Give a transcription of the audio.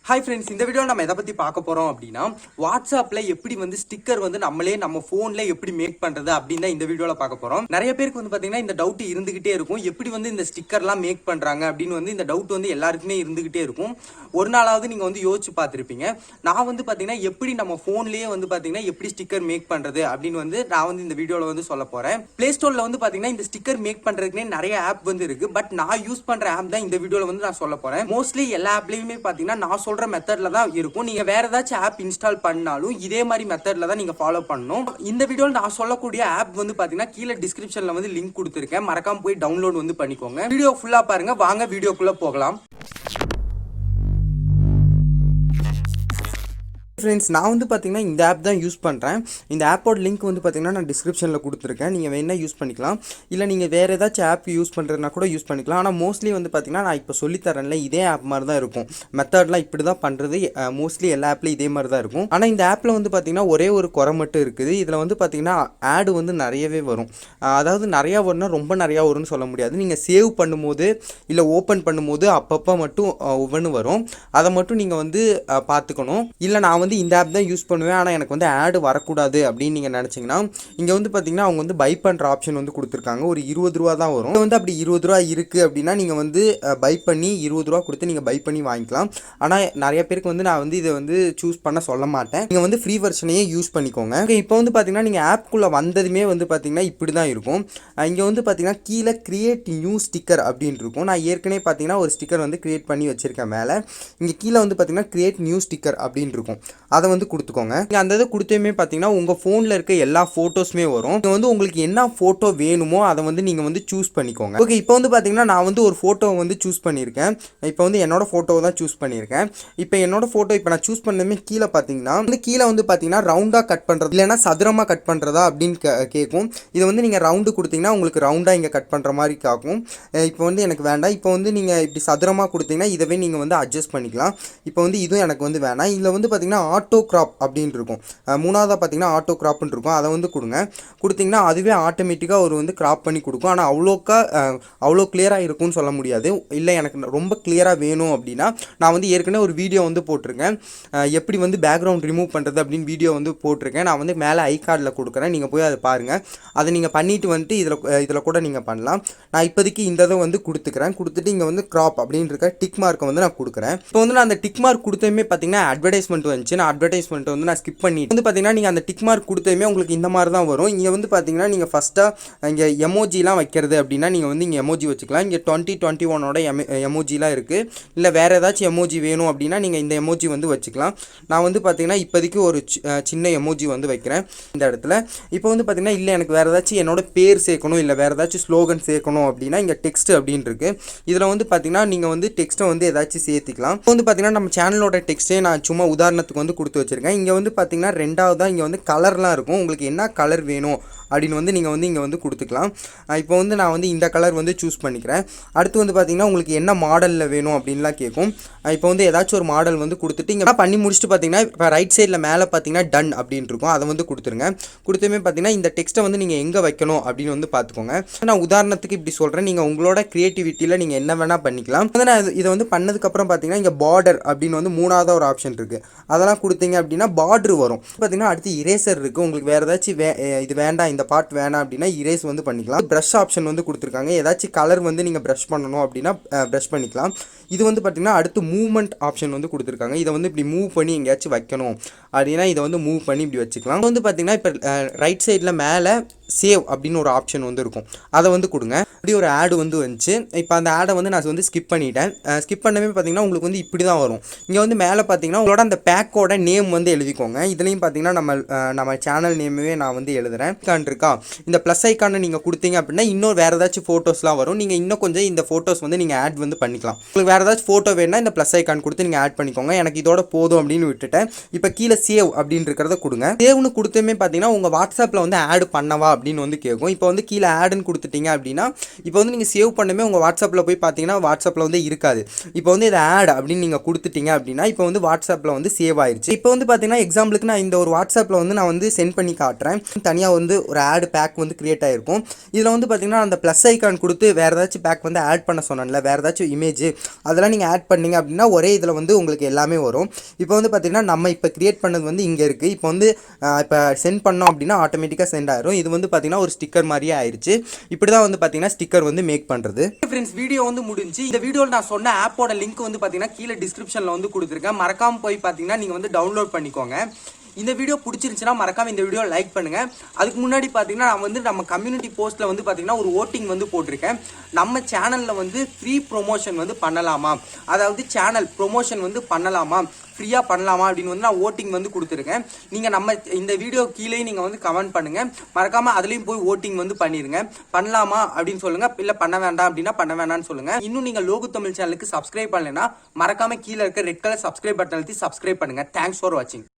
Hi friends, இந்த video நம்ம எதை பத்தி பார்க்க போறோம் அப்படினா வாட்ஸ்அப்ல எப்படி வந்து ஸ்டிக்கர் வந்து நம்மளே நம்ம போன்ல எப்படி மேக் பண்றது அப்படினா இந்த வீடியோல பார்க்க போறோம். நிறைய பேருக்கு வந்து பாத்தீங்கன்னா இந்த டவுட் இருந்துகிட்டே இருக்கும். எப்படி வந்து இந்த ஸ்டிக்கர்லாம் மேக் பண்றாங்க அப்படினு வந்து இந்த டவுட் வந்து எல்லாருக்குமே இருந்துகிட்டே இருக்கும். ஒரு நாளாவது நீங்க வந்து யோசிச்சு பார்த்திருப்பீங்க. நான் வந்து பாத்தீங்கன்னா எப்படி நம்ம போன்லயே வந்து பாத்தீங்கன்னா எப்படி ஸ்டிக்கர் மேக் பண்றது அப்படினு வந்து நான் வந்து இந்த வீடியோல வந்து சொல்ல போறேன். Play Storeல வந்து பாத்தீங்கன்னா இந்த ஸ்டிக்கர் மேக் பண்றதுக்குனே நிறைய ஆப் வந்து இருக்கு. பட் நான் யூஸ் பண்ற ஆப் தான் இந்த வீடியோல வந்து நான் சொல்ல போறேன். மோஸ்ட்லி எல்லா ஆப்லயுமே பாத்தீங்கன்னா நான் சொல்ற மெத்தட்ல தான் இருக்கும். நீங்க வேற ஏதாச்சும் ஆப் இன்ஸ்டால் பண்ணாலும் இதே மாதிரி மெத்தட்ல தான் நீங்க ஃபாலோ பண்ணணும். இந்த வீடியோல நான் சொல்லக்கூடிய ஆப் வந்து பாத்தீங்கன்னா கீழே டிஸ்கிரிப்ஷன்ல வந்து லிங்க் கொடுத்திருக்கேன். மறக்காம போய் டவுன்லோட் வந்து பண்ணிக்கோங்க. வீடியோ ஃபுல்லா பாருங்க. வாங்க வீடியோக்குள்ள போகலாம். ஃப்ரெண்ட்ஸ், நான் வந்து பார்த்தீங்கன்னா இந்த ஆப் தான் யூஸ் பண்ணுறேன். இந்த ஆப்போட லிங்க் வந்து பார்த்தீங்கன்னா நான் டிஸ்கிரிப்ஷனில் கொடுத்துருக்கேன். நீங்கள் வேணால் யூஸ் பண்ணிக்கலாம். இல்லை நீங்கள் வேறு ஏதாச்சும் ஆப் யூஸ் பண்ணுறதுனா கூட யூஸ் பண்ணிக்கலாம். ஆனால் மோஸ்ட்லி வந்து பார்த்தீங்கன்னா நான் இப்போ சொல்லித்தரேன்ல இதே ஆப் மாதிரி தான் இருக்கும். மெத்தட்லாம் இப்படி தான் பண்ணுறது. மோஸ்ட்லி எல்லா ஆப்லேயும் இதே மாதிரி தான் இருக்கும். ஆனால் இந்த ஆப்பில் வந்து பார்த்தீங்கன்னா ஒரே ஒரு குறை மட்டும் இருக்குது. இதில் வந்து பார்த்தீங்கன்னா ஆடு வந்து நிறையவே வரும். அதாவது நிறையா வரும்னா ரொம்ப நிறையா வரும்னு சொல்ல முடியாது. நீங்கள் சேவ் பண்ணும்போது இல்லை ஓப்பன் பண்ணும்போது அப்பப்போ மட்டும் ஒவ்வொன்று வரும். அதை மட்டும் நீங்கள் வந்து பார்த்துக்கணும். இல்லை நான் வந்து இந்த ஆப் தான் யூஸ் பண்ணுவேன், ஆனால் எனக்கு வந்து ஆடு வரக்கூடாது அப்படின்னு நீங்கள் நினச்சிங்கன்னா இங்கே வந்து பார்த்தீங்கன்னா அவங்க வந்து பை பண்ணுற ஆப்ஷன் வந்து கொடுத்துருக்காங்க. ஒரு 20 ரூபா தான் வரும். வந்து அப்படி 20 ரூபா இருக்குது அப்படின்னா நீங்கள் வந்து பை பண்ணி 20 ரூபா கொடுத்து நீங்கள் பை பண்ணி வாங்கிக்கலாம். ஆனால் நிறைய பேருக்கு வந்து நான் வந்து இதை வந்து சூஸ் பண்ண சொல்ல மாட்டேன். நீங்கள் வந்து ஃப்ரீ வெர்ஷனையே யூஸ் பண்ணிக்கோங்க. இப்போ வந்து பார்த்தீங்கன்னா நீங்கள் ஆப்குள்ளே வந்ததுமே வந்து பார்த்தீங்கன்னா இப்படி தான் இருக்கும். இங்கே வந்து பார்த்தீங்கன்னா கீழே கிரியேட் நியூ ஸ்டிக்கர் அப்படின்னு இருக்கும். நான் ஏற்கனவே பார்த்தீங்கன்னா ஒரு ஸ்டிக்கர் வந்து கிரியேட் பண்ணி வச்சுருக்கேன் மேலே. இங்கே கீழே வந்து பார்த்தீங்கன்னா கிரியேட் நியூ ஸ்டிக்கர் அப்படின்னு இருக்கும். அதை வந்து கொடுத்துக்கோங்க. நீங்கள் அந்த இதை கொடுத்ததுமே பார்த்தீங்கன்னா உங்கள் ஃபோனில் இருக்க எல்லா ஃபோட்டோஸுமே வரும். நீங்கள் வந்து உங்களுக்கு என்ன ஃபோட்டோ வேணுமோ அதை வந்து நீங்கள் வந்து சூஸ் பண்ணிக்கோங்க. ஓகே, இப்போ வந்து பார்த்தீங்கன்னா நான் வந்து ஒரு ஃபோட்டோவை வந்து சூஸ் பண்ணியிருக்கேன். இப்போ வந்து என்னோட ஃபோட்டோவை தான் சூஸ் பண்ணியிருக்கேன். இப்போ என்னோட ஃபோட்டோ இப்போ நான் சூஸ் பண்ணதுமே கீழே பார்த்தீங்கன்னா வந்து கீழே வந்து பார்த்தீங்கன்னா ரவுண்டாக கட் பண்ணுறது இல்லைன்னா சதுரமாக கட் பண்ணுறதா அப்படின்னு கேட்கும். இதை வந்து நீங்கள் ரவுண்டு கொடுத்தீங்கன்னா உங்களுக்கு ரவுண்டாக இங்கே கட் பண்ணுற மாதிரி காக்கும். இப்போ வந்து எனக்கு வேண்டாம். இப்போ வந்து நீங்கள் இப்படி சதுரமாக கொடுத்தீங்கன்னா இதவே நீங்கள் வந்து அட்ஜஸ்ட் பண்ணிக்கலாம். இப்போ வந்து இதுவும் எனக்கு வந்து வேணாம். இதில் வந்து பார்த்தீங்கன்னா ஆட்டோ கிராப் அப்படின்னு இருக்கும். மூணாவதாக பார்த்தீங்கன்னா ஆட்டோ கிராப்னு இருக்கும். அதை வந்து கொடுத்தீங்கன்னா அதுவே ஆட்டோமேட்டிக்காக ஒரு வந்து கிராப் பண்ணி கொடுக்கும். ஆனால் அவ்வளோ கிளியராக இருக்கும்னு சொல்ல முடியாது. இல்லை எனக்கு ரொம்ப கிளியராக வேணும் அப்படின்னா நான் வந்து ஏற்கனவே ஒரு வீடியோ வந்து போட்டிருக்கேன். எப்படி வந்து பேக்ரவுண்ட் ரிமூவ் பண்ணுறது அப்படின்னு வீடியோ வந்து போட்டிருக்கேன். நான் வந்து மேலே ஐ கார்டில் கொடுக்குறேன். நீங்கள் போய் அதை பாருங்கள். அதை நீங்கள் பண்ணிவிட்டு வந்துட்டு இதில் கூட நீங்கள் பண்ணலாம். நான் இப்போதைக்கு இந்த இதை வந்து கொடுத்துட்டு இங்கே வந்து கிராப் அப்படின்னு இருக்க டிக் மார்க்கை வந்து நான் கொடுக்குறேன். இப்போ வந்து நான் அந்த டிக் மார்க் கொடுத்ததுமே பார்த்தீங்கன்னா அட்வர்டைஸ்மெண்ட் வந்துச்சு. நான் அட்வர்டைஸ்மெண்ட் வந்து நான் ஸ்கிப் பண்ணிட்டு வந்து பார்த்தீங்கன்னா நீங்கள் அந்த டிக் மார்க் கொடுத்ததுமே உங்களுக்கு இந்த மாதிரி தான் வரும். இங்கே வந்து பார்த்தீங்கன்னா நீங்கள் ஃபஸ்ட்டாக இங்கே எமோஜிலாம் வைக்கிறது அப்படின்னா நீங்கள் வந்து இங்கே எமோஜி வச்சுக்கலாம். இங்கே 2021ஓட எமோஜிலாம் இருக்குது. இல்லை வேறு ஏதாச்சும் எமோஜி வேணும் அப்படின்னா நீங்கள் இந்த எமோஜி வந்து வச்சுக்கலாம். நான் வந்து பார்த்தீங்கன்னா இப்போதைக்கு ஒரு சின்ன எமோஜி வந்து வைக்கிறேன் இந்த இடத்துல. இப்போ வந்து பார்த்தீங்கன்னா இல்லை எனக்கு வேறு ஏதாச்சும் என்னோட பேர் சேர்க்கணும் இல்லை வேறு ஏதாச்சும் ஸ்லோகன் சேர்க்கணும் அப்படின்னா இங்கே டெக்ஸ்ட் அப்படின்னு இருக்குது. இதில் வந்து பார்த்தீங்கன்னா நீங்கள் வந்து டெக்ஸ்ட்டை வந்து ஏதாச்சும் சேர்த்துக்கலாம். இப்போ வந்து பார்த்தீங்கன்னா நம்ம சேனலோட டெக்ஸ்ட்டே நான் சும்மா உதாரணத்துக்கு வந்து கொடுத்து வச்சுருக்கேன். இங்கே வந்து பார்த்தீங்கன்னா ரெண்டாவதாக இங்கே வந்து கலர்லாம் இருக்கும். உங்களுக்கு என்ன கலர் வேணும் அப்படின்னு வந்து நீங்கள் வந்து இங்கே வந்து கொடுத்துக்கலாம். இப்போ வந்து நான் வந்து இந்த கலர் வந்து சூஸ் பண்ணிக்கிறேன். அடுத்து வந்து பார்த்தீங்கன்னா உங்களுக்கு என்ன மாடலில் வேணும் அப்படின்லாம் கேட்கும். இப்போ வந்து ஏதாச்சும் ஒரு மாடல் வந்து கொடுத்துட்டு இங்கே பண்ணி முடிச்சுட்டு பார்த்தீங்கன்னா இப்போ ரைட் சைடில் மேலே பார்த்தீங்கன்னா டன் அப்படின்னு இருக்கும். அதை வந்து கொடுத்துருங்க. கொடுத்துமே பார்த்தீங்கன்னா இந்த டெக்ஸ்ட்டை வந்து நீங்கள் எங்கே வைக்கணும் அப்படின்னு வந்து பார்த்துக்கோங்க. நான் உதாரணத்துக்கு இப்படி சொல்கிறேன். நீங்கள் உங்களோட க்ரியேட்டிவிட்டியில் நீங்கள் என்ன வேணால் பண்ணிக்கலாம். வந்து நான் இதை வந்து பண்ணதுக்கப்புறம் பார்த்தீங்கன்னா இங்கே பார்டர் அப்படின்னு வந்து மூணாவது ஒரு ஆப்ஷன் இருக்குது. அதெல்லாம் கொடுத்தீங்க அப்படின்னா பார்டர் வரும். பார்த்தீங்கன்னா அடுத்து இரேசர் இருக்குது. உங்களுக்கு வேறு ஏதாச்சும் இது வேண்டாம் இந்த பார்ட் வேணாம் அப்படின்னா இரேஸ் வந்து பண்ணிக்கலாம். ப்ரஷ் ஆப்ஷன் வந்து கொடுத்துருக்காங்க. ஏதாச்சும் கலர் வந்து நீங்கள் ப்ரஷ் பண்ணணும் அப்படின்னா ப்ரஷ் பண்ணிக்கலாம். இது வந்து பார்த்தீங்கன்னா அடுத்து மூவ்மெண்ட் ஆப்ஷன் வந்து கொடுத்துருக்காங்க. இதை வந்து இப்படி மூவ் பண்ணி எங்கேயாச்சும் வைக்கணும் அப்படின்னா இதை வந்து மூவ் பண்ணி இப்படி வச்சுக்கலாம். வந்து பார்த்தீங்கன்னா இப்போ ரைட் சைடில் மேலே சேவ் அப்படின்னு ஒரு ஆப்ஷன் வந்து இருக்கும். அதை வந்து கொடுங்க. இப்படி ஒரு ஆடு வந்து வந்துச்சு. இப்போ அந்த ஆடை வந்து நான் வந்து ஸ்கிப் பண்ணிட்டேன். ஸ்கிப் பண்ணவே பார்த்தீங்கன்னா உங்களுக்கு வந்து இப்படி தான் வரும். இங்கே வந்து மேலே பார்த்தீங்கன்னா உங்களோட அந்த பேக்கோட நேம் வந்து எழுதிக்கோங்க. இதுலேயும் பார்த்தீங்கன்னா நம்ம சேனல் நேமே நான் வந்து எழுதுறேன். இருக்கா இந்த ப்ளஸ் ஐக்கானை நீங்கள் கொடுத்தீங்க அப்படின்னா இன்னும் வேறு ஏதாச்சும் ஃபோட்டோஸ்லாம் வரும். நீங்கள் இன்னும் கொஞ்சம் இந்த ஃபோட்டோஸ் வந்து நீங்கள் ஆட் வந்து பண்ணிக்கலாம். உங்களுக்கு வேறு ஏதாச்சும் ஃபோட்டோ வேணுன்னா இந்த ப்ளஸ் ஐக்கான் கொடுத்து நீங்கள் ஆட் பண்ணிக்கோங்க. எனக்கு இதோட போதும் அப்படின்னு விட்டுட்டேன். இப்போ கீழே சேவ் அப்படின்னு இருக்கிறத கொடுங்க. சேவ்னு கொடுத்துமே பார்த்தீங்கன்னா உங்கள் வாட்ஸ்அப்பில் வந்து ஆட் பண்ணவா அப்படின்னு வந்து கேட்கும். இப்போ வந்து கீழே ஆடுன்னு கொடுத்துட்டீங்க அப்படின்னா இப்போ வந்து நீங்கள் சேவ் பண்ணுமே உங்கள் வாட்ஸ்அப்பில் போய் பார்த்தீங்கன்னா வாட்ஸ்அப்பில் வந்து இருக்காது. இப்போ வந்து இது ஆட் அப்படின்னு நீங்கள் கொடுத்துட்டீங்க அப்படின்னா இப்போ வந்து வாட்ஸ்அப்பில் வந்து சேவ் ஆயிடுச்சு. இப்போ வந்து பார்த்தீங்கன்னா எக்ஸாம்பிளுக்கு நான் இந்த ஒரு வாட்ஸ்அப்பில் வந்து நான் வந்து சென்ட் பண்ணி காட்டுறேன். தனியாக வந்து ஒரு ஆட் பேக் வந்து கிரியேட் ஆகிருக்கும். இதில் வந்து பார்த்தீங்கன்னா அந்த ப்ளஸ் ஐக்கான் கொடுத்து வேறு ஏதாச்சும் பேக் வந்து ஆட் பண்ண சொன்னேன்ல, வேறு ஏதாச்சும் இமேஜ் அதெல்லாம் நீங்கள் ஆட் பண்ணீங்க அப்படின்னா ஒரே இதில் வந்து உங்களுக்கு எல்லாமே வரும். இப்போ வந்து பார்த்தீங்கன்னா நம்ம இப்போ கிரியேட் பண்ணது வந்து இங்கே இருக்குது. இப்போ வந்து இப்போ சென்ட் பண்ணோம் அப்படின்னா ஆட்டோமேட்டிக்காக சென்ட் ஆயிரும். இது வந்து பார்த்தீங்கன்னா ஒரு ஸ்டிக்கர் மாதிரியே ஆயிடுச்சு. இப்படி தான் வந்து பார்த்தீங்கன்னா ஸ்டிக்கர் வந்து மேக் பண்ணுறது. ஃப்ரெண்ட்ஸ், வீடியோ வந்து முடிஞ்சு. இந்த வீடியோவில் நான் சொன்ன ஆப்போட லிங்க் வந்து பார்த்தீங்கன்னா கீழே டிஸ்கிரிப்ஷனில் வந்து கொடுத்துருக்கேன். மறக்காமல் போய் பார்த்தீங்கன்னா நீங்கள் வந்து டவுன்லோட் பண்ணிக்கோங்க. இந்த வீடியோ பிடிச்சிருந்துச்சுன்னா மறக்காம இந்த வீடியோ லைக் பண்ணுங்க. அதுக்கு முன்னாடி பார்த்தீங்கன்னா நான் வந்து நம்ம கம்யூனிட்டி போஸ்ட்டில் வந்து பார்த்தீங்கன்னா ஒரு ஓட்டிங் வந்து போட்டிருக்கேன். நம்ம சேனலில் வந்து ஃப்ரீ ப்ரொமோஷன் வந்து பண்ணலாமா, அதாவது சேனல் ப்ரொமோஷன் வந்து பண்ணலாமா, ஃப்ரீயாக பண்ணலாமா அப்படின்னு வந்து நான் ஓட்டிங் வந்து கொடுத்துருக்கேன். நீங்கள் நம்ம இந்த வீடியோ கீழே நீங்கள் வந்து கமெண்ட் பண்ணுங்கள். மறக்காமல் அதுலேயும் போய் ஓட்டிங் வந்து பண்ணிடுங்க. பண்ணலாமா அப்படின்னு சொல்லுங்கள், இல்லை பண்ண வேண்டாம் அப்படின்னா பண்ண வேண்டாம்னு சொல்லுங்கள். இன்னும் நீங்கள் லோகு தமிழ் சேனலுக்கு சப்ஸ்கிரைப் பண்ணலைன்னா மறக்காமல் கீழே இருக்க ரெட் கலர் சப்ஸ்கிரைப் பட்டன் அழுத்தி சப்ஸ்கிரைப் பண்ணுங்கள். தேங்க்ஸ் ஃபார் வாட்சிங்.